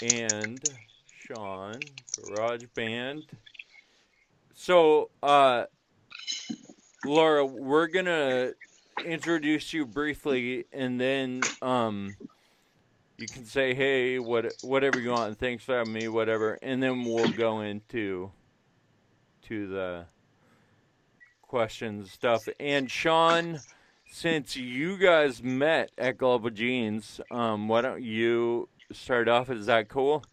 and Sean, GarageBand. So, Laura, we're gonna introduce you briefly, and then you can say, "Hey, whatever you want. Thanks for having me, whatever," and then we'll go into the questions stuff. And Sean, since you guys met at Global Genes, why don't you start off? Is that cool?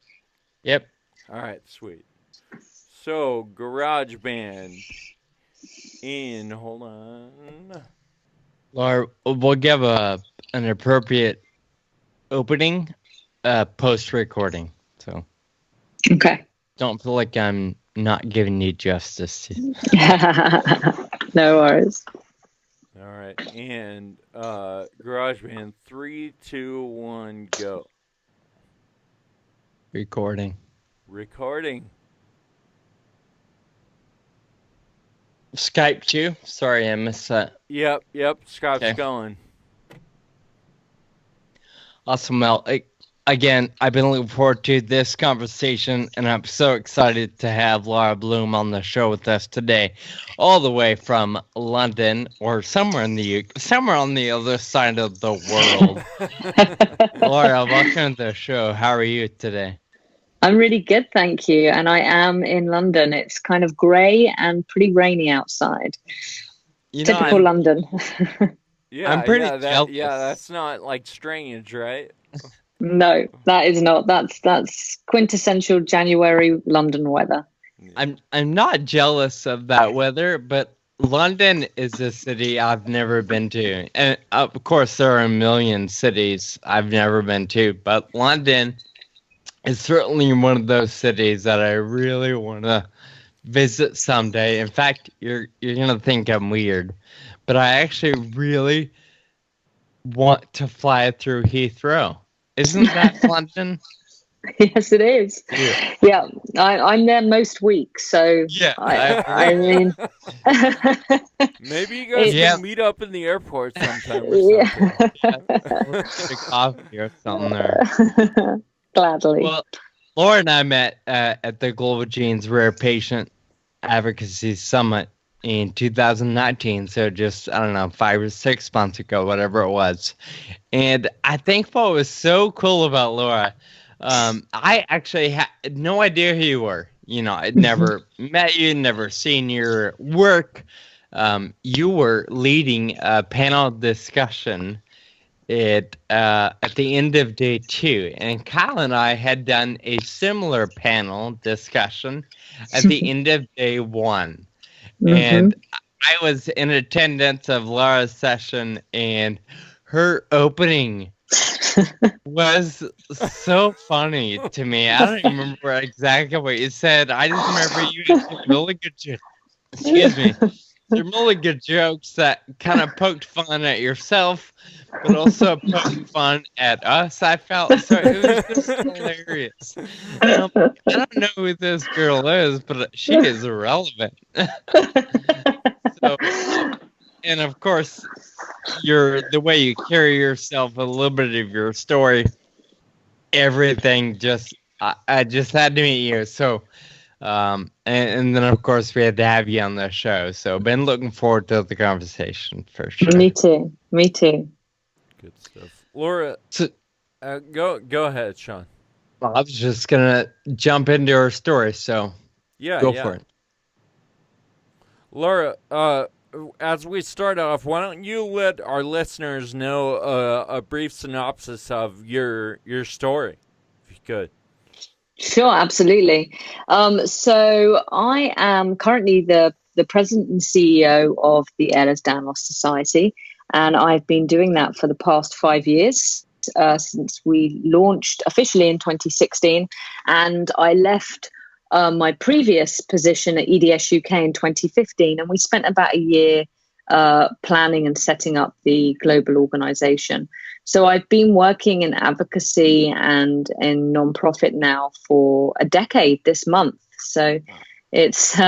Yep. All right, sweet. So, GarageBand. Hold on. Laura, we'll give an appropriate opening post-recording. So Okay. don't feel like I'm not giving you justice. No worries. All right, and GarageBand, 3, 2, 1, go. Recording. Skype you? Sorry, I missed that. Yep, Skype's going. Awesome. Well, again, I've been looking forward to this conversation, and I'm so excited to have Lara Bloom on the show with us today, all the way from London, or somewhere on the other side of the world. Lara, welcome to the show. How are you today? I'm really good, thank you. And I am in London. It's kind of grey and pretty rainy outside. Typical London. Yeah, I'm pretty jealous. That's not like strange, right? No, that is not. That's quintessential January London weather. I'm not jealous of that weather, but London is a city I've never been to. And of course, there are a million cities I've never been to, but London is certainly one of those cities that I really want to visit someday. In fact, you're going to think I'm weird, but I actually really want to fly through Heathrow. Isn't that London? Yes, it is. Yeah, I'm there most weeks, so yeah. I mean, maybe you guys can meet up in the airport sometime. Or something. Coffee or something there. Gladly. Well, Laura and I met at the Global Genes Rare Patient Advocacy Summit in 2019, so just, I don't know, 5 or 6 months ago, whatever it was. And I think what was so cool about Laura, I actually had no idea who you were. I'd never met you, never seen your work. You were leading a panel discussion at the end of day 2, and Kyle and I had done a similar panel discussion at the end of day 1. And I was in attendance of Lara's session, and her opening was so funny to me. I don't even remember exactly what you said. I just remember you did some really good jokes. Excuse me. Some really good jokes that kind of poked fun at yourself, but also poked fun at us, I felt. So it was just hilarious. I don't know who this girl is, but she is irrelevant. And of course, the way you carry yourself, a little bit of your story, everything I just had to meet you. So, and then of course we had to have you on the show. So been looking forward to the conversation for sure. Me too. Good stuff. Laura, go ahead, Sean. Well, I was just gonna jump into her story, so go for it. Laura, as we start off, why don't you let our listeners know a brief synopsis of your story, if you could. Sure, absolutely. So I am currently the president and CEO of the Ehlers-Danlos Society, and I've been doing that for the past 5 years, since we launched officially in 2016, and I left my previous position at EDS UK in 2015, and we spent about a year planning and setting up the global organization. So I've been working in advocacy and in nonprofit now for a decade this month. So it's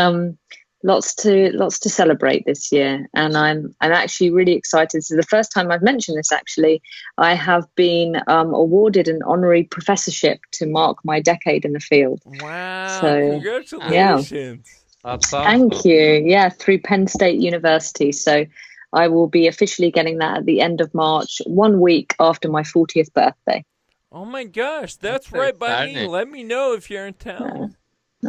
lots to celebrate this year, and I'm actually really excited. This is the first time I've mentioned this. Actually, I have been awarded an honorary professorship to mark my decade in the field. Wow! So, Congratulations. That's awesome. Thank you. Yeah, through Penn State University. So I will be officially getting that at the end of March, 1 week after my 40th birthday. Oh my gosh, that's That's right by me. exciting. Let me know if you're in town.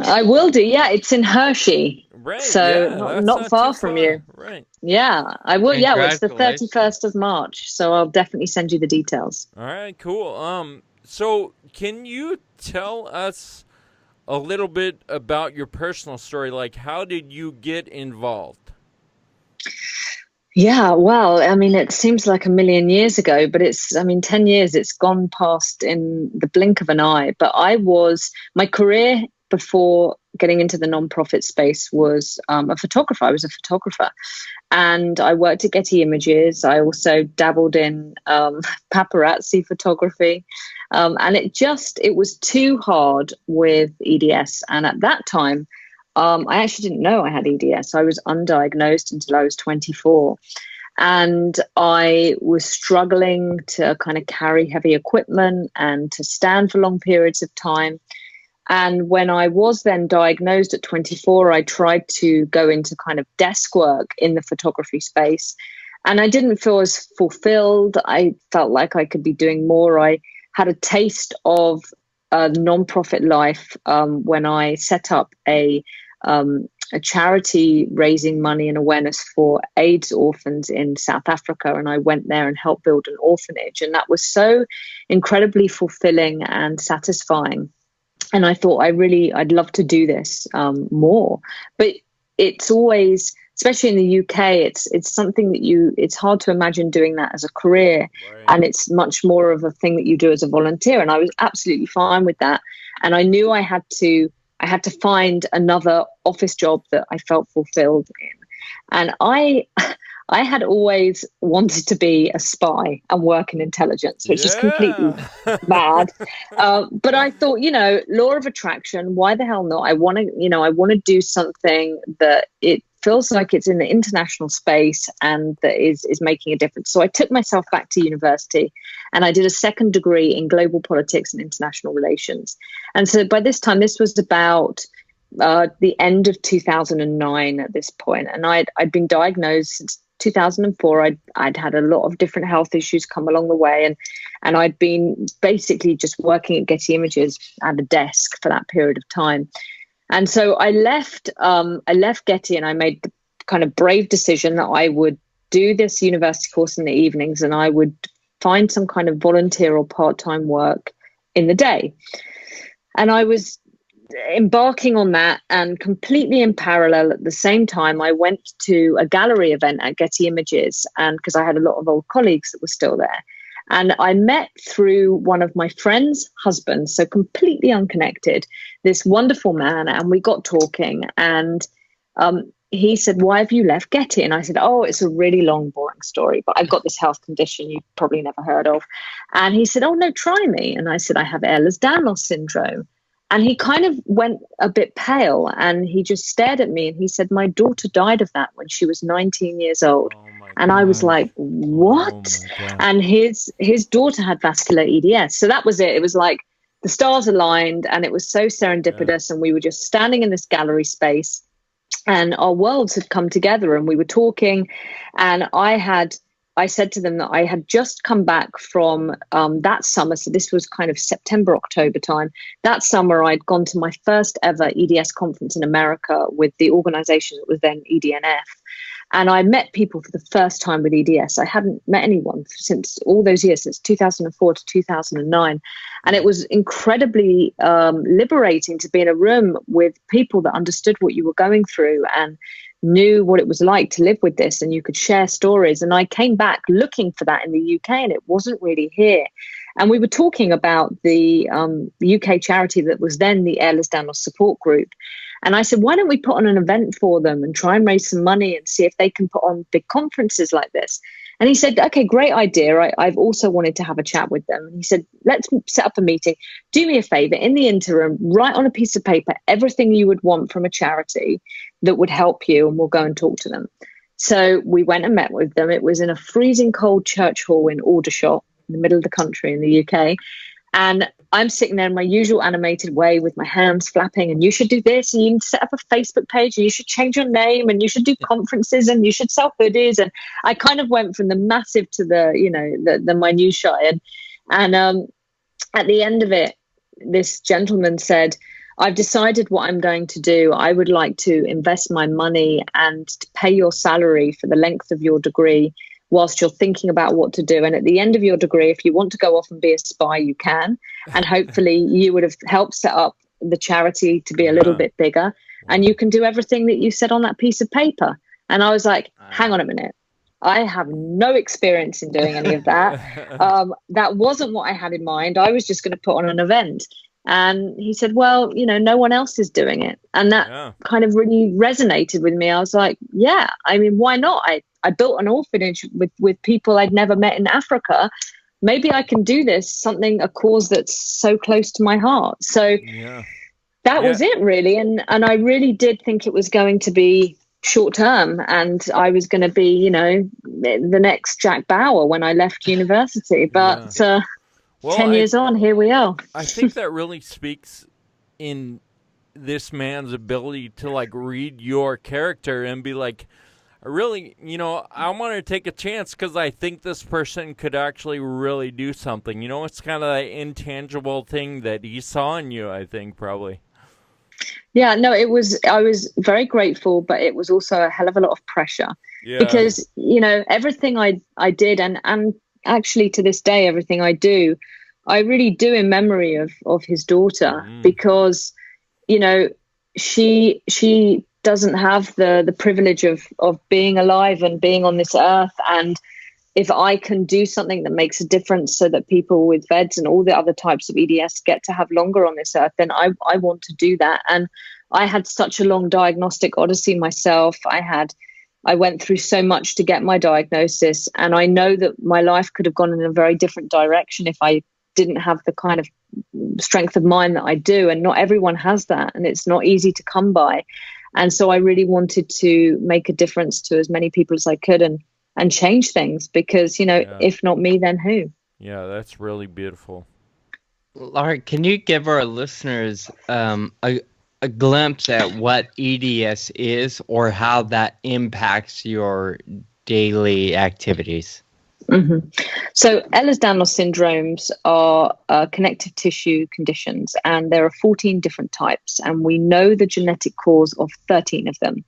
I will do. Yeah, it's in Hershey. Right, So yeah, that's not far too from you. Right. Yeah, I will. Yeah, well, it's the Congratulations. 31st of March. So I'll definitely send you the details. All right, cool. So can you tell us a little bit about your personal story? Like, how did you get involved? Yeah, well, I mean, it seems like a million years ago, but 10 years, it's gone past in the blink of an eye. But my career before getting into the nonprofit space was a photographer. I was a photographer, and I worked at Getty Images. I also dabbled in paparazzi photography. And it was too hard with EDS. And at that time, I actually didn't know I had EDS. I was undiagnosed until I was 24. And I was struggling to kind of carry heavy equipment and to stand for long periods of time. And when I was then diagnosed at 24, I tried to go into kind of desk work in the photography space. And I didn't feel as fulfilled. I felt like I could be doing more. I had a taste of a nonprofit life when I set up a charity raising money and awareness for AIDS orphans in South Africa. And I went there and helped build an orphanage. And that was so incredibly fulfilling and satisfying. And I thought I'd love to do this more. But it's always, especially in the UK, it's something that it's hard to imagine doing that as a career. Right. And it's much more of a thing that you do as a volunteer. And I was absolutely fine with that. And I knew I had to find another office job that I felt fulfilled in. And I had always wanted to be a spy and work in intelligence, which is completely mad. But I thought, law of attraction, why the hell not? I want to do something that it feels like it's in the international space and that is making a difference. So I took myself back to university and I did a second degree in global politics and international relations. And so by this time, this was about the end of 2009 at this point. And I'd been diagnosed since 2004. I'd had a lot of different health issues come along the way. And I'd been basically just working at Getty Images at a desk for that period of time. And so I left Getty and I made the kind of brave decision that I would do this university course in the evenings and I would find some kind of volunteer or part-time work in the day. And I was embarking on that, and completely in parallel at the same time, I went to a gallery event at Getty Images, and because I had a lot of old colleagues that were still there. And I met through one of my friend's husbands, so completely unconnected, this wonderful man, and we got talking, and he said, "Why have you left Getty?" And I said, "Oh, it's a really long, boring story, but I've got this health condition you've probably never heard of." And he said, "Oh, no, try me." And I said, "I have Ehlers-Danlos Syndrome." And he kind of went a bit pale and he just stared at me and he said, "My daughter died of that when she was 19 years old." And I was like, "What?" And his daughter had vascular EDS. So that was it. It was like the stars aligned and it was so serendipitous. And we were just standing in this gallery space and our worlds had come together and we were talking. And I said to them that I had just come back from that summer. So this was kind of September, October time. That summer, I'd gone to my first ever EDS conference in America with the organization that was then EDNF. And I met people for the first time with EDS. I hadn't met anyone since all those years, since 2004 to 2009. And it was incredibly liberating to be in a room with people that understood what you were going through and knew what it was like to live with this, and you could share stories. And I came back looking for that in the UK and it wasn't really here. And we were talking about the UK charity that was then the Ehlers-Danlos Support Group. And I said, "Why don't we put on an event for them and try and raise some money and see if they can put on big conferences like this?" And he said, okay, great idea. I've also wanted to have a chat with them. And he said, let's set up a meeting. Do me a favor. In the interim, write on a piece of paper everything you would want from a charity that would help you, and we'll go and talk to them. So we went and met with them. It was in a freezing cold church hall in Aldershot, in the middle of the country in the UK. And I'm sitting there in my usual animated way with my hands flapping, and you should do this, and you need to set up a Facebook page, and you should change your name, and you should do conferences, and you should sell hoodies. And I kind of went from the massive to the minutiae. And at the end of it, this gentleman said, I've decided what I'm going to do. I would like to invest my money and to pay your salary for the length of your degree whilst you're thinking about what to do. And at the end of your degree, if you want to go off and be a spy, you can. And hopefully you would have helped set up the charity to be a little bit bigger. And you can do everything that you said on that piece of paper. And I was like, hang on a minute. I have no experience in doing any of that. That wasn't what I had in mind. I was just going to put on an event. And he said, well, no one else is doing it. And that kind of really resonated with me. I was like, yeah, I mean, why not? I built an orphanage with people I'd never met in Africa. Maybe I can do this, a cause that's so close to my heart. So that was it, really. And I really did think it was going to be short term, and I was going to be, the next Jack Bauer when I left university. But 10 years on, here we are. I think that really speaks in this man's ability to read your character and be like, I really, I want to take a chance because I think this person could actually really do something. It's kind of that intangible thing that he saw in you, I think, probably. Yeah, no, I was very grateful, but it was also a hell of a lot of pressure because, everything I did and actually to this day, everything I do, I really do in memory of his daughter because, she doesn't have the privilege of being alive and being on this earth. And if I can do something that makes a difference so that people with VEDS and all the other types of EDS get to have longer on this earth, then I want to do that. And I had such a long diagnostic odyssey myself. I went through so much to get my diagnosis, and I know that my life could have gone in a very different direction if I didn't have the kind of strength of mind that I do. And not everyone has that, and it's not easy to come by. And so I really wanted to make a difference to as many people as I could and change things because, if not me, then who? Yeah, that's really beautiful. Lara, can you give our listeners a glimpse at what EDS is or how that impacts your daily activities? Mm-hmm. So Ehlers-Danlos syndromes are connective tissue conditions, and there are 14 different types, and we know the genetic cause of 13 of them.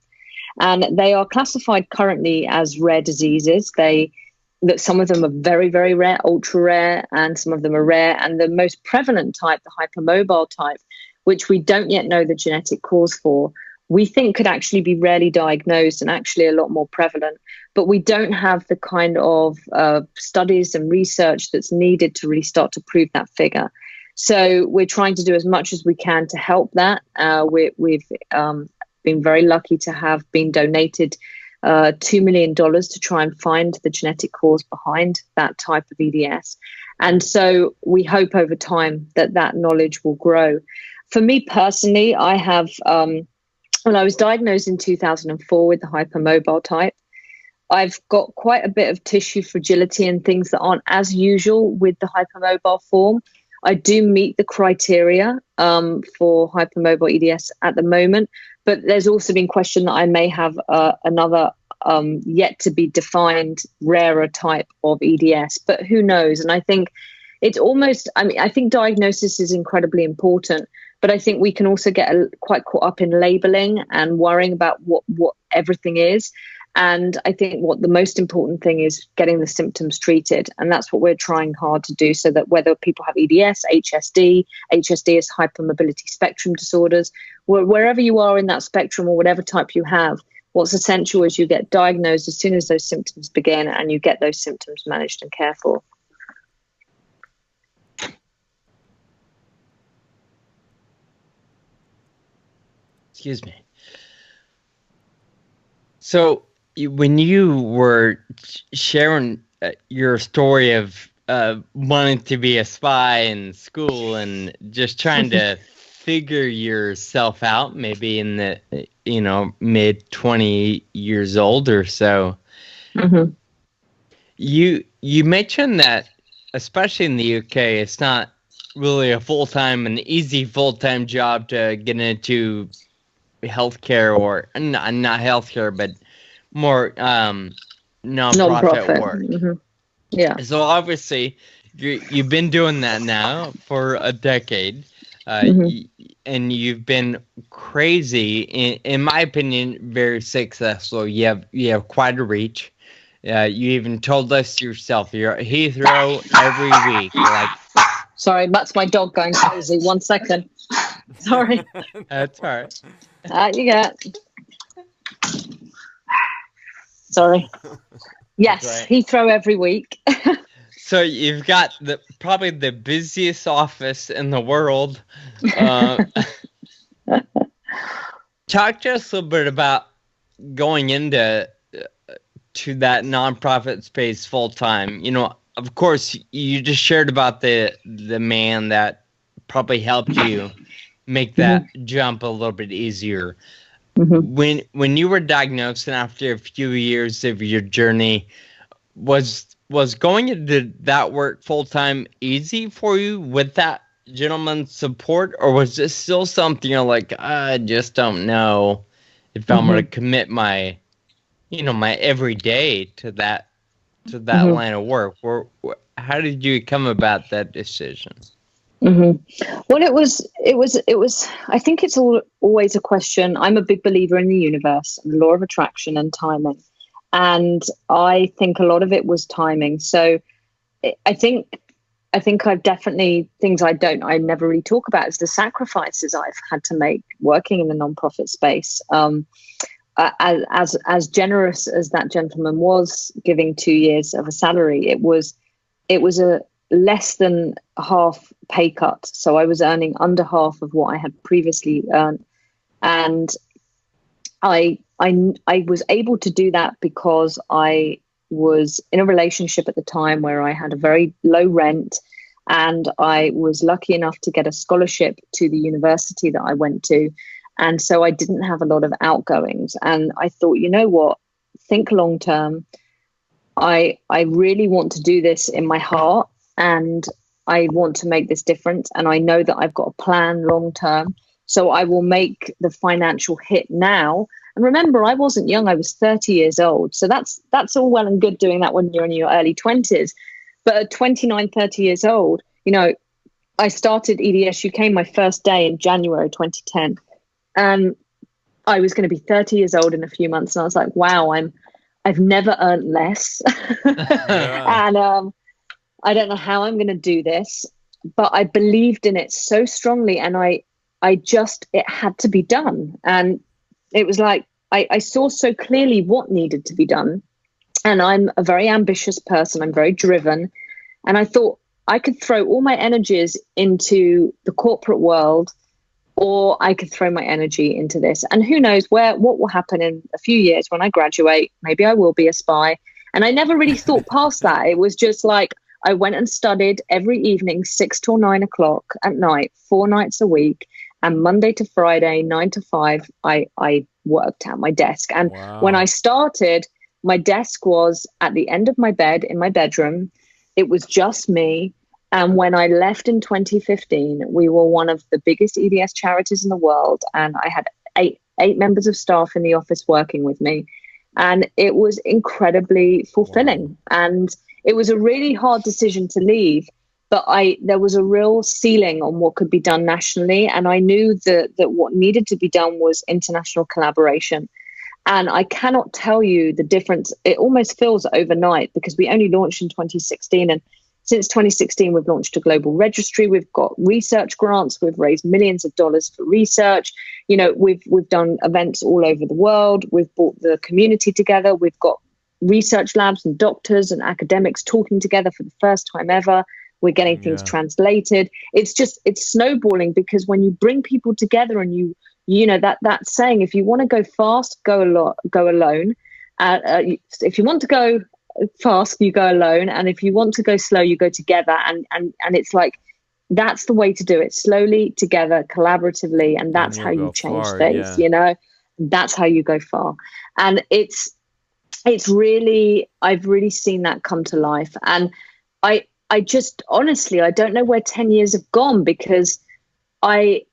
And they are classified currently as rare diseases. That some of them are very, very rare, ultra rare, and some of them are rare. And the most prevalent type, the hypermobile type, which we don't yet know the genetic cause for, we think could actually be rarely diagnosed and actually a lot more prevalent. But we don't have the kind of studies and research that's needed to really start to prove that figure. So we're trying to do as much as we can to help that. We've been very lucky to have been donated $2 million to try and find the genetic cause behind that type of EDS. And so we hope over time that knowledge will grow. For me personally, I have, I was diagnosed in 2004 with the hypermobile type. I've got quite a bit of tissue fragility and things that aren't as usual with the hypermobile form. I do meet the criteria for hypermobile EDS at the moment, but there's also been question that I may have another yet to be defined rarer type of EDS, but who knows? And I think it's almost, I think diagnosis is incredibly important, but I think we can also get quite caught up in labeling and worrying about what everything is. And I think what the most important thing is getting the symptoms treated. And that's what we're trying hard to do, so that whether people have EDS, HSD is hypermobility spectrum disorders, wherever you are in that spectrum or whatever type you have, what's essential is you get diagnosed as soon as those symptoms begin and you get those symptoms managed and cared for. Excuse me. So when you were sharing your story of wanting to be a spy in school and just trying to figure yourself out, maybe in the mid 20 years old or so. Mm-hmm. You mentioned that, especially in the UK, it's not really an easy full-time job to get into healthcare, or not healthcare, but more nonprofit work. Mm-hmm. Yeah. So obviously, you've been doing that now for a decade, and you've been crazy. In my opinion, very successful. You have quite a reach. You even told us yourself you're at Heathrow every week. Like, sorry, that's my dog going crazy. 1 second. Sorry. That's all right. You get. Sorry. Yes, right. Heathrow every week. So you've got probably the busiest office in the world. Talk to us a little bit about going into to that nonprofit space full time. Of course, you just shared about the man that probably helped you make that jump a little bit easier. When you were diagnosed and after a few years of your journey, was going into that work full time easy for you with that gentleman's support, or was this still something you're like, I just don't know if I'm going to commit my everyday to that line of work? How did you come about that decision? Well, it was, I think it's always a question. I'm a big believer in the universe and the law of attraction and timing. And I think a lot of it was timing. So I think I've definitely, things I never really talk about is the sacrifices I've had to make working in the nonprofit space. As generous as that gentleman was, giving 2 years of a salary, it was a less than half pay cut. So I was earning under half of what I had previously earned. And I was able to do that because I was in a relationship at the time where I had a very low rent, and I was lucky enough to get a scholarship to the university that I went to. And so I didn't have a lot of outgoings. And I thought, you know what, think long term. I really want to do this in my heart, and I want to make this difference. And I know that I've got a plan long term. So I will make the financial hit now. And remember, I wasn't young. I was 30 years old. So that's all well and good doing that when you're in your early 20s. But at 29, 30 years old, I started EDS UK my first day in January 2010. And I was going to be 30 years old in a few months. And I was like, wow, I've never earned less. And I don't know how I'm going to do this, but I believed in it so strongly. And it had to be done. And it was like, I saw so clearly what needed to be done. And I'm a very ambitious person. I'm very driven. And I thought I could throw all my energies into the corporate world, or I could throw my energy into this. And who knows what will happen in a few years when I graduate. Maybe I will be a spy. And I never really thought past that. It was just like, I went and studied every evening, 6 till 9 o'clock at night, 4 nights a week. And Monday to Friday, 9 to 5, I worked at my desk. And when I started, my desk was at the end of my bed in my bedroom. It was just me. And when I left in 2015, we were one of the biggest EDS charities in the world. And I had eight members of staff in the office working with me. And it was incredibly fulfilling. And it was a really hard decision to leave. But there was a real ceiling on what could be done nationally. And I knew that what needed to be done was international collaboration. And I cannot tell you the difference. It almost feels overnight because we only launched in 2016. And since 2016, we've launched a global registry. We've got research grants. We've raised millions of dollars for research. We've done events all over the world. We've brought the community together. We've got research labs and doctors and academics talking together for the first time ever. We're getting things translated. It's snowballing, because when you bring people together and that saying, if you want to go fast, go alone. If you want to go fast, you go alone, and if you want to go slow, you go together. And it's like, that's the way to do it: slowly, together, collaboratively, and that's how you change things. That's how you go far. And it's really, I've really seen that come to life. And I just honestly, I don't know where 10 years have gone, because I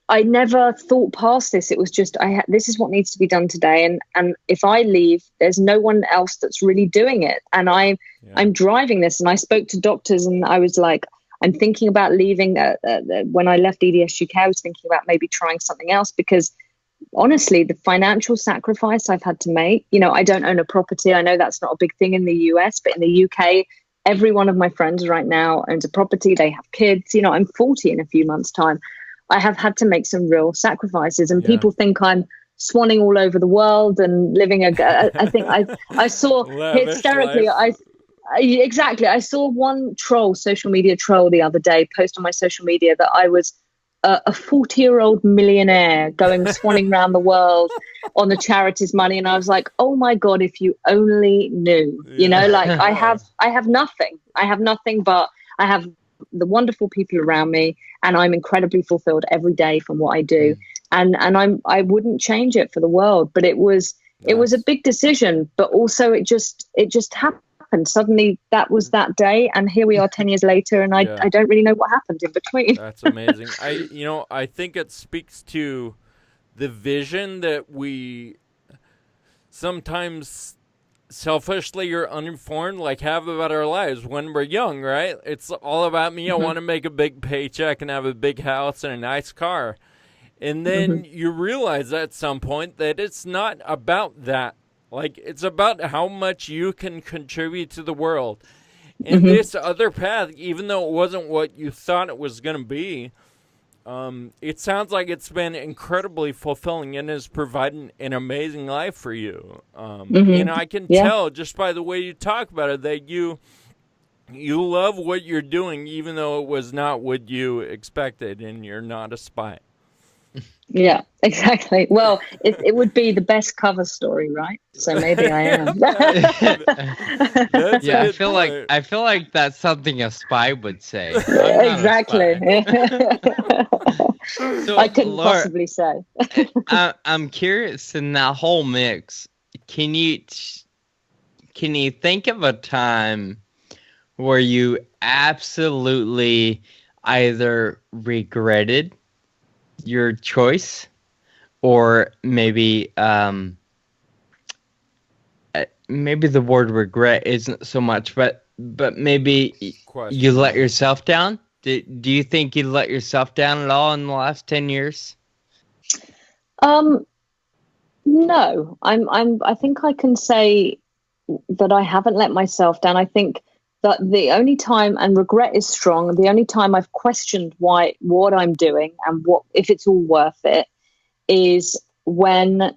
never thought past this. It was just, this is what needs to be done today. And if I leave, there's no one else that's really doing it. And I'm driving this. And I spoke to doctors, and I was like, I'm thinking about leaving. When I left EDS UK, I was thinking about maybe trying something else, because honestly, the financial sacrifice I've had to make, I don't own a property. I know that's not a big thing in the US, but in the UK, every one of my friends right now owns a property. They have kids. I'm 40 in a few months' time. I have had to make some real sacrifices, and people think I'm swanning all over the world and living I think I saw hysterically. Exactly. I saw one social media troll the other day post on my social media that I was a 40-year-old millionaire going swanning around the world on the charities money. And I was like, oh my God, if you only knew, I have nothing. I have nothing, but I have the wonderful people around me, and I'm incredibly fulfilled every day from what I do. And I wouldn't change it for the world, but it was a big decision, but also it just happened. Suddenly that was that day, and here we are 10 years later, and I don't really know what happened in between. That's amazing. I think it speaks to the vision that we sometimes selfishly or uninformed have about our lives when we're young, right? It's all about me. I want to make a big paycheck and have a big house and a nice car. And then you realize at some point that it's not about that. It's about how much you can contribute to the world. And this other path, even though it wasn't what you thought it was going to be, it sounds like it's been incredibly fulfilling and has provided an amazing life for you. And I can tell just by the way you talk about it that you love what you're doing, even though it was not what you expected, and you're not a spy. Yeah, exactly. Well, it would be the best cover story, right? So maybe I am. I feel like that's something a spy would say. Exactly. So, I couldn't Laura, possibly say. I'm curious, in that whole mix, can you think of a time where you absolutely either regretted your choice, or maybe the word regret isn't so much, but maybe you let yourself down? Do you think you let yourself down at all in the last 10 years? No, I think I can say that I haven't let myself down. I think that the only time, and regret is strong, the only time I've questioned what I'm doing and if it's all worth it is when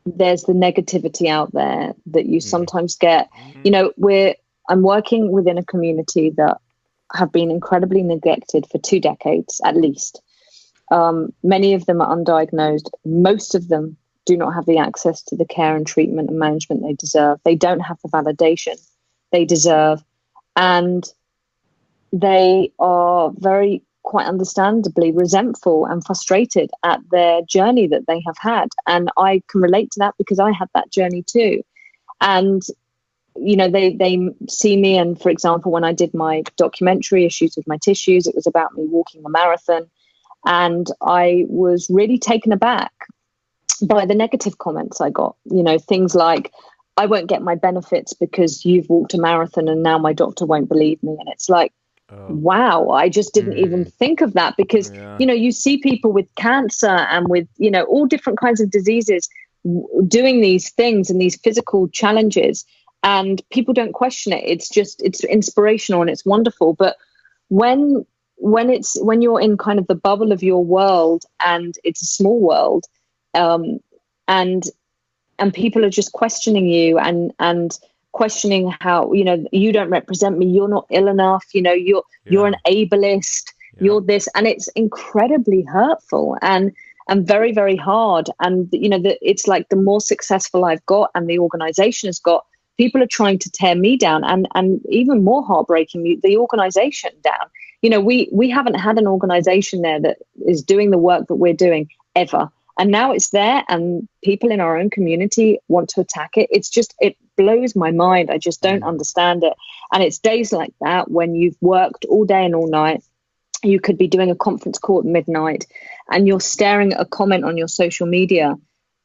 there's the negativity out there that you sometimes get. I'm working within a community that have been incredibly neglected for 2 decades at least. Many of them are undiagnosed. Most of them do not have the access to the care and treatment and management they deserve. They don't have the validation they deserve. And they are quite understandably resentful and frustrated at their journey that they have had. And I can relate to that because I had that journey too. And, they see me. And for example, when I did my documentary, Issues with My Tissues, it was about me walking the marathon. And I was really taken aback by the negative comments I got, things like, I won't get my benefits because you've walked a marathon and now my doctor won't believe me. And it's like, wow, I just didn't even think of that, because, you see people with cancer and with, all different kinds of diseases doing these things and these physical challenges, and people don't question it. It's inspirational and it's wonderful. But when you're in kind of the bubble of your world, and it's a small world, and people are just questioning you and questioning how, you don't represent me. You're not ill enough. You're an ableist. You're this. And it's incredibly hurtful and very, very hard. And, it's like the more successful I've got and the organization has got, people are trying to tear me down, and even more heartbreaking, the organization down. You know, we haven't had an organization there that is doing the work that we're doing ever. And now it's there, and people in our own community want to attack it. It blows my mind. I just don't understand it. And it's days like that when you've worked all day and all night. You could be doing a conference call at midnight, and you're staring at a comment on your social media,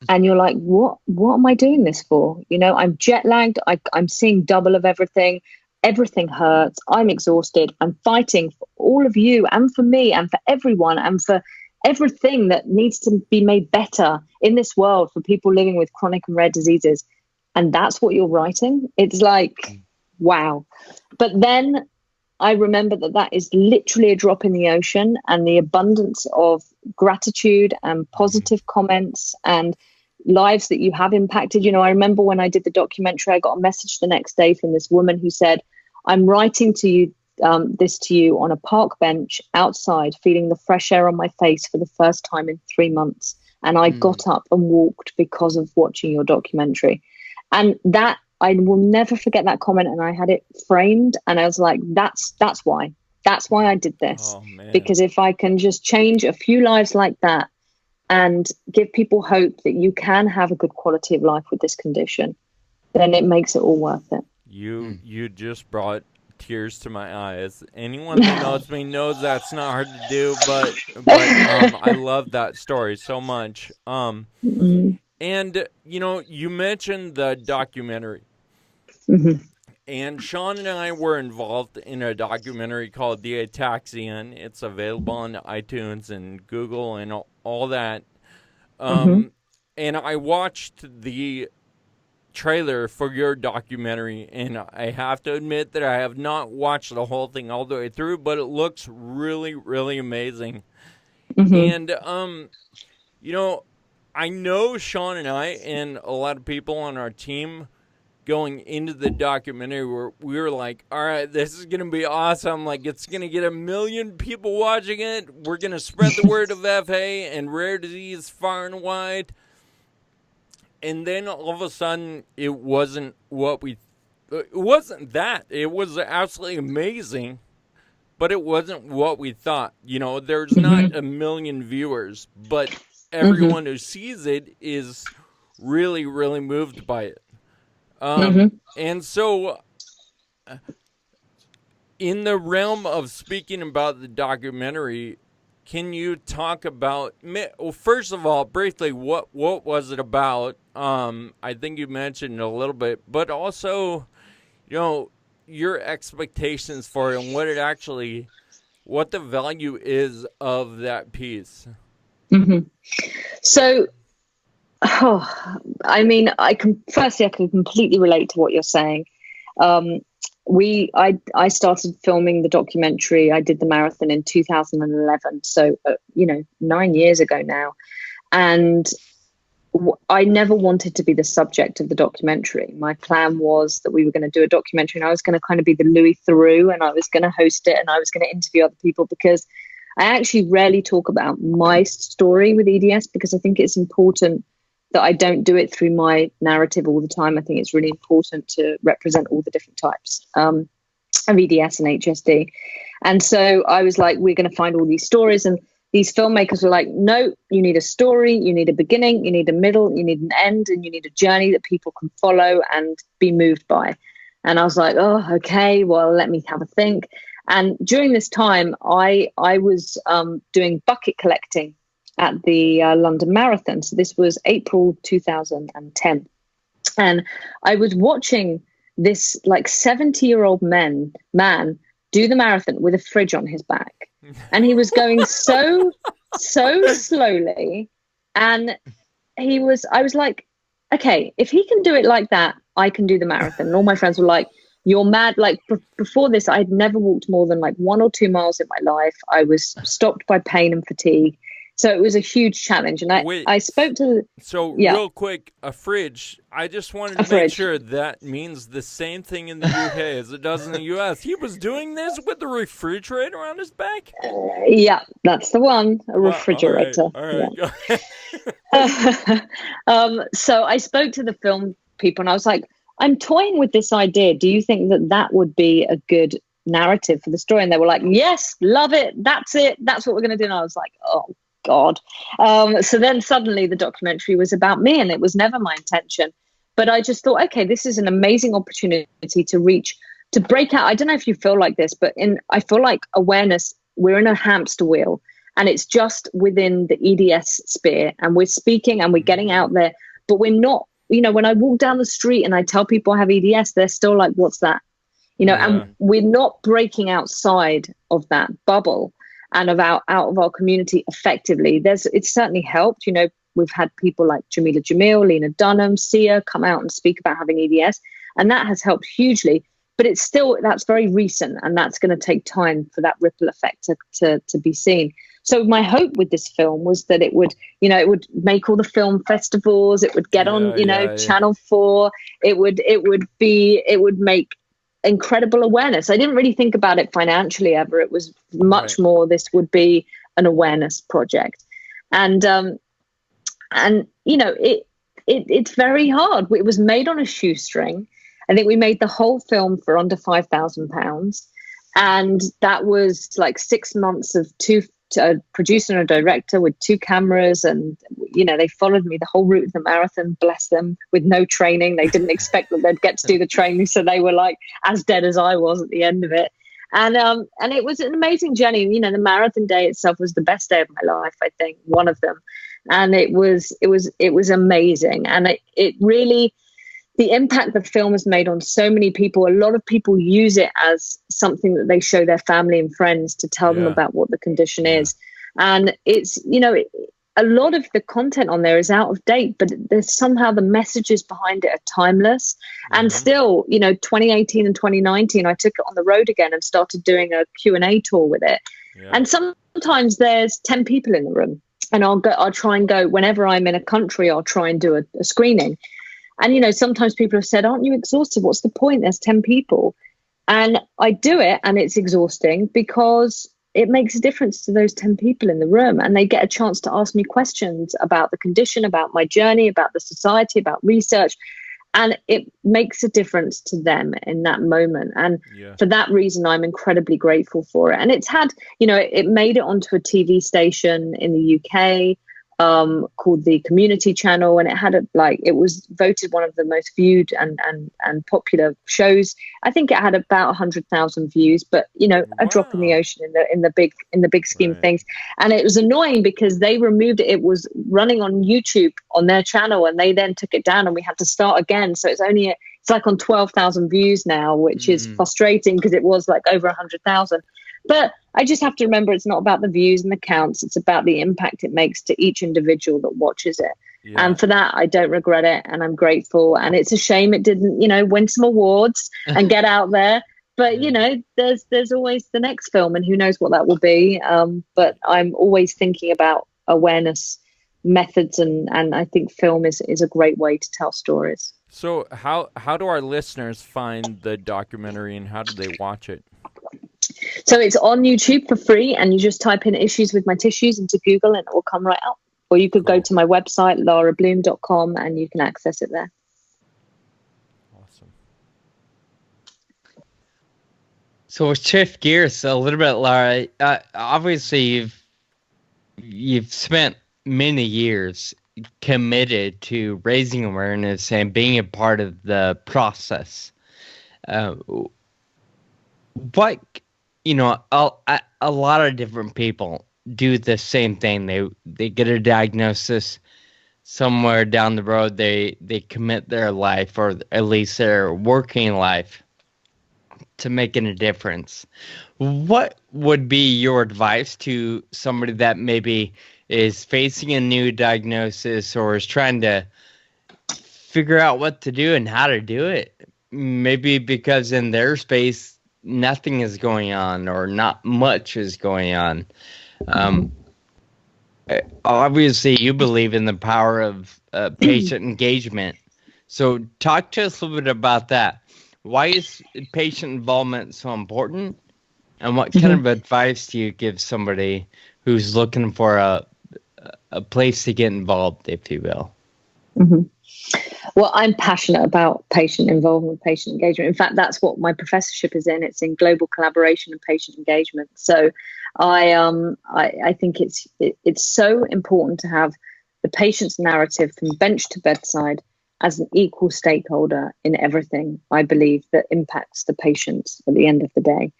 and you're like, what am I doing this for? You know, I'm jet lagged. I'm seeing double of everything. Everything hurts. I'm exhausted. I'm fighting for all of you, and for me, and for everyone, and for everything that needs to be made better in this world for people living with chronic and rare diseases. And that's what you're writing. It's like, wow. But then I remember that is literally a drop in the ocean, and the abundance of gratitude and positive comments and lives that you have impacted. You know, I remember when I did the documentary, I got a message the next day from this woman who said, I'm writing to you this to you on a park bench outside, feeling the fresh air on my face for the first time in 3 months. And I got up and walked because of watching your documentary. And that, I will never forget that comment. And I had it framed, and I was like, that's why I did this. Oh, man. Because if I can just change a few lives like that and give people hope that you can have a good quality of life with this condition, then it makes it all worth it. You just brought tears to my eyes. Anyone that knows me knows that's not hard to do, but I love that story so much. And you know, you mentioned the documentary, and Sean and I were involved in a documentary called The Ataxian. It's available on iTunes and Google and all that. And I watched the trailer for your documentary, and I have to admit that I have not watched the whole thing all the way through, but it looks really, really amazing. And you know, I know Sean and I and a lot of people on our team going into the documentary we were like, all right, this is gonna be awesome. Like, it's gonna get 1 million people watching it. We're gonna spread the word of FA and rare disease far and wide. And then all of a sudden, it wasn't that. It was absolutely amazing, but it wasn't what we thought. You know, there's not 1 million viewers, but everyone who sees it is really, really moved by it. And so, in the realm of speaking about the documentary, can you talk about, well, first of all, briefly, what was it about? I think you mentioned a little bit, but also, you know, your expectations for it and what the value is of that piece. So, I mean, I can completely relate to what you're saying. I started filming the documentary. I did the marathon in 2011. So, 9 years ago now. And I never wanted to be the subject of the documentary. My plan was that we were going to do a documentary, and I was going to kind of be the Louis Theroux, and I was going to host it, and I was going to interview other people, because I actually rarely talk about my story with EDS, because I think it's important that I don't do it through my narrative all the time. I think it's really important to represent all the different types of EDS and HSD. And so I was like, we're going to find all these stories. And these filmmakers were like, no, you need a story, you need a beginning, you need a middle, you need an end, and you need a journey that people can follow and be moved by. And I was like, oh, okay, well, let me have a think. And during this time, I was doing bucket collecting at the London Marathon. So this was April 2010. And I was watching this like 70-year-old man do the marathon with a fridge on his back. And he was going so slowly. And I was like, okay, if he can do it like that, I can do the marathon. And all my friends were like, you're mad. Like before this, I had never walked more than like 1 or 2 miles in my life. I was stopped by pain and fatigue. So it was a huge challenge. And I spoke to... Real quick, a fridge. I just wanted to make sure that means the same thing in the UK as it does in the US. He was doing this with the refrigerator on his back? Yeah, that's the one. A refrigerator. All right. Yeah. So I spoke to the film people, and I was like, I'm toying with this idea. Do you think that that would be a good narrative for the story? And they were like, yes, love it. That's it. That's what we're going to do. And I was like, oh, God. So then suddenly the documentary was about me, and it was never my intention. But I just thought, okay, this is an amazing opportunity to break out. I don't know if you feel like this, but I feel like awareness, we're in a hamster wheel, and it's just within the EDS sphere, and we're speaking and we're getting out there, but we're not, when I walk down the street and I tell people I have EDS, they're still like, what's that? And we're not breaking outside of that bubble and out of our community effectively. It's certainly helped. We've had people like Jamila Jamil, Lena Dunham, Sia come out and speak about having EDS, and that has helped hugely. But that's very recent, and that's going to take time for that ripple effect to be seen. So my hope with this film was that it would make all the film festivals, it would get on, Channel 4, it would make incredible awareness. I didn't really think about it financially ever. It was much more, this would be an awareness project. And it's very hard. It was made on a shoestring. I think we made the whole film for under £5,000. And that was like 6 months of a producer and a director with 2 cameras. And, they followed me the whole route of the marathon, bless them, with no training. They didn't expect that they'd get to do the training. So they were like as dead as I was at the end of it. And it was an amazing journey. The marathon day itself was the best day of my life, I think, one of them. And it was amazing. And it really, the impact the film has made on so many people, a lot of people use it as something that they show their family and friends to tell them about what the condition is. And it's, a lot of the content on there is out of date, but there's somehow the messages behind it are timeless. And still, 2018 and 2019, I took it on the road again and started doing a Q&A tour with it. Yeah. And sometimes there's 10 people in the room, and I'll try and go, whenever I'm in a country, I'll try and do a screening. And, sometimes people have said, aren't you exhausted? What's the point? There's 10 people. And I do it, and it's exhausting because it makes a difference to those 10 people in the room, and they get a chance to ask me questions about the condition, about my journey, about the society, about research. And it makes a difference to them in that moment. And for that reason, I'm incredibly grateful for it. And it's had, it made it onto a TV station in the UK called the Community Channel, and it was voted one of the most viewed and popular shows. I think it had about 100,000 views, but a drop in the ocean in the big scheme of things. And it was annoying because they removed it. It was running on YouTube on their channel, and they then took it down, and we had to start again. So it's like on 12,000 views now, which is frustrating because it was like over 100,000. But I just have to remember, it's not about the views and the counts. It's about the impact it makes to each individual that watches it. Yeah. And for that, I don't regret it. And I'm grateful. And it's a shame it didn't, win some awards and get out there. But, there's always the next film, and who knows what that will be. But I'm always thinking about awareness methods. And I think film is a great way to tell stories. So how do our listeners find the documentary, and how do they watch it? So it's on YouTube for free, and you just type in Issues with My Tissues into Google and it will come right up. Or you could go to my website, larabloom.com, and you can access it there. Awesome. So we'll shift gears a little bit, Lara. Obviously, you've spent many years committed to raising awareness and being a part of the process. A lot of different people do the same thing. They get a diagnosis somewhere down the road. They commit their life, or at least their working life, to making a difference. What would be your advice to somebody that maybe is facing a new diagnosis or is trying to figure out what to do and how to do it? Maybe because in their space, nothing is going on, or not much is going on. Obviously, you believe in the power of patient engagement. So talk to us a little bit about that. Why is patient involvement so important? And what kind of advice do you give somebody who's looking for a place to get involved, if you will? Well, I'm passionate about patient involvement, patient engagement. In fact, that's what my professorship is in. It's in global collaboration and patient engagement. So I think it's so important to have the patient's narrative from bench to bedside as an equal stakeholder in everything, I believe, that impacts the patient at the end of the day.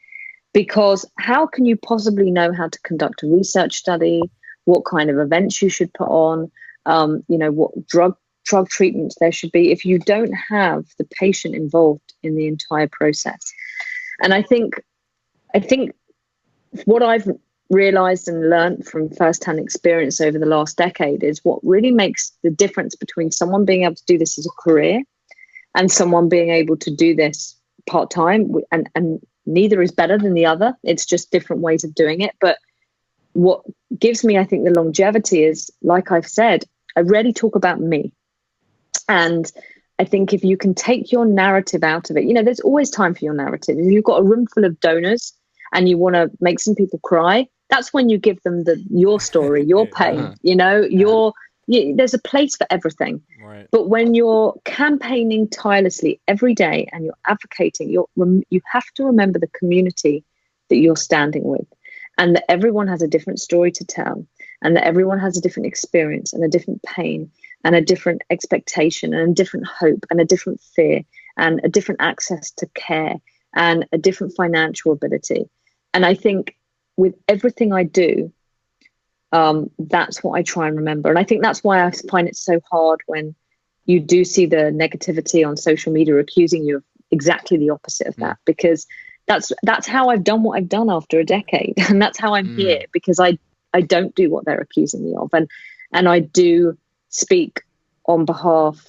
Because how can you possibly know how to conduct a research study, what kind of events you should put on, what drug treatments there should be, if you don't have the patient involved in the entire process? And I think what I've realized and learned from firsthand experience over the last decade is what really makes the difference between someone being able to do this as a career and someone being able to do this part-time, and neither is better than the other. It's just different ways of doing it. But what gives me, I think, the longevity is, like I've said, I rarely talk about me. And I think if you can take your narrative out of it, there's always time for your narrative. If you've got a room full of donors and you want to make some people cry, that's when you give them your story, your pain, there's a place for everything. Right. But when you're campaigning tirelessly every day and you're advocating, you have to remember the community that you're standing with, and that everyone has a different story to tell, and that everyone has a different experience and a different pain and a different expectation and a different hope and a different fear and a different access to care and a different financial ability. And I think with everything I do, that's what I try and remember. And I think that's why I find it so hard when you do see the negativity on social media accusing you of exactly the opposite of that, because that's how I've done what I've done after a decade. And that's how I'm here, because I don't do what they're accusing me of. And I do speak on behalf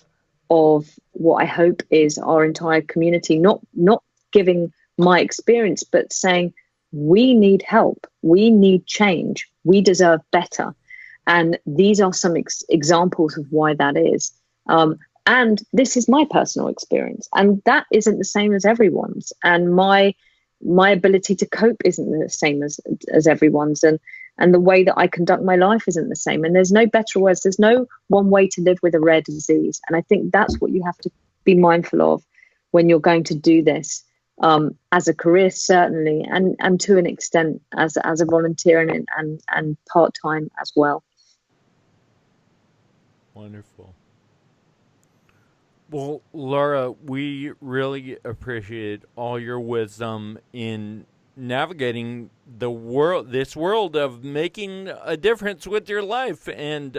of what I hope is our entire community, not giving my experience, but saying, we need help. We need change. We deserve better. And these are some examples of why that is. And this is my personal experience. And that isn't the same as everyone's. And my ability to cope isn't the same as everyone's. And the way that I conduct my life isn't the same. And there's no better words. There's no one way to live with a rare disease. And I think that's what you have to be mindful of when you're going to do this. As a career, certainly, and to an extent as a volunteer and part-time as well. Wonderful. Well, Lara, we really appreciate all your wisdom in navigating this world of making a difference with your life and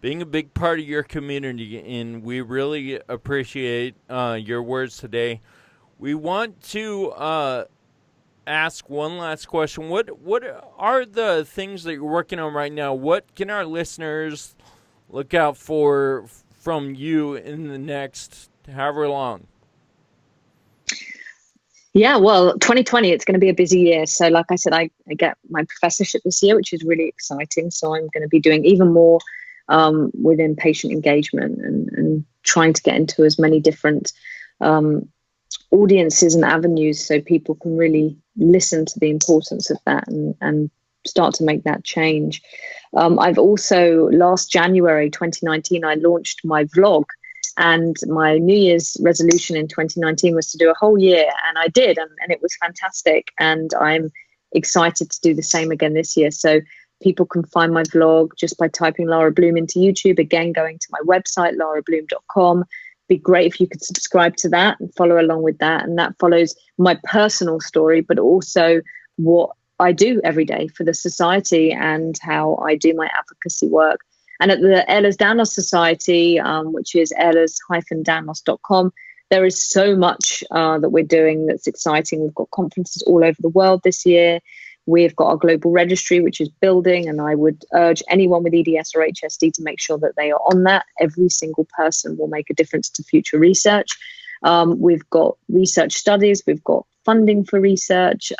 being a big part of your community. And we really appreciate your words today. We want to ask one last question. What are the things that you're working on right now? What can our listeners look out for from you in the next however long? Yeah, well, 2020, it's going to be a busy year. So like I said, I get my professorship this year, which is really exciting. So I'm going to be doing even more within patient engagement and trying to get into as many different audiences and avenues so people can really listen to the importance of that and start to make that change. I've also, last January 2019, I launched my vlog, and my New Year's resolution in 2019 was to do a whole year, and I did, and it was fantastic. And I'm excited to do the same again this year. So people can find my vlog just by typing Lara Bloom into YouTube, again, going to my website, larabloom.com. Be great if you could subscribe to that and follow along with that. And that follows my personal story, but also what I do every day for the society and how I do my advocacy work. And at the Ehlers-Danlos Society, which is ehlers-danlos.com, there is so much that we're doing that's exciting. We've got conferences all over the world this year. We've got our global registry, which is building, and I would urge anyone with EDS or HSD to make sure that they are on that. Every single person will make a difference to future research. We've got research studies. We've got funding for research.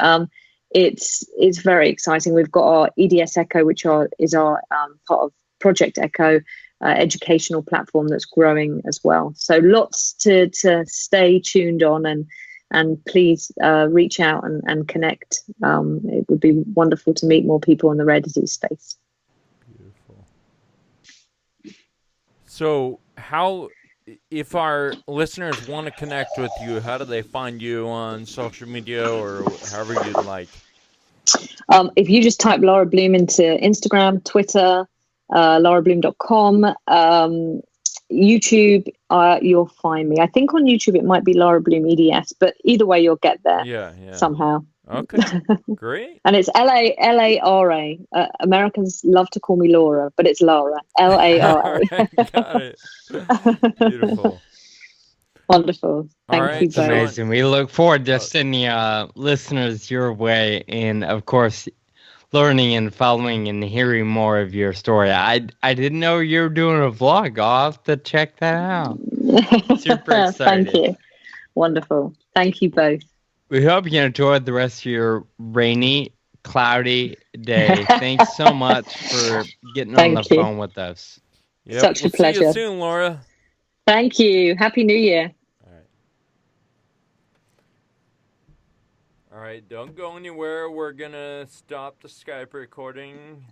It's very exciting. We've got our EDS Echo, which is our part of Project Echo, educational platform that's growing as well. So lots to stay tuned on, and please reach out and connect. It would be wonderful to meet more people in the rare disease space. Beautiful. So how if our listeners want to connect with you, how do they find you on social media or however you'd like? If you just type Lara Bloom into Instagram, Twitter, larabloom.com, YouTube, you'll find me. I think on YouTube it might be Lara Bloom EDS, but either way you'll get there somehow. Okay, great. And it's Lara. Americans love to call me Laura, but it's Lara. Lara. Got it. Beautiful. Wonderful. Thank you both. Amazing. We look forward to sending listeners your way, and of course, learning and following and hearing more of your story. I didn't know you were doing a vlog. I'll have to check that out. Super excited. Thank you. Wonderful. Thank you both. We hope you enjoyed the rest of your rainy, cloudy day. Thanks so much for getting on the phone with us. Yep. Such a pleasure. See you soon, Laura. Thank you. Happy New Year. All right, don't go anywhere. We're going to stop the Skype recording.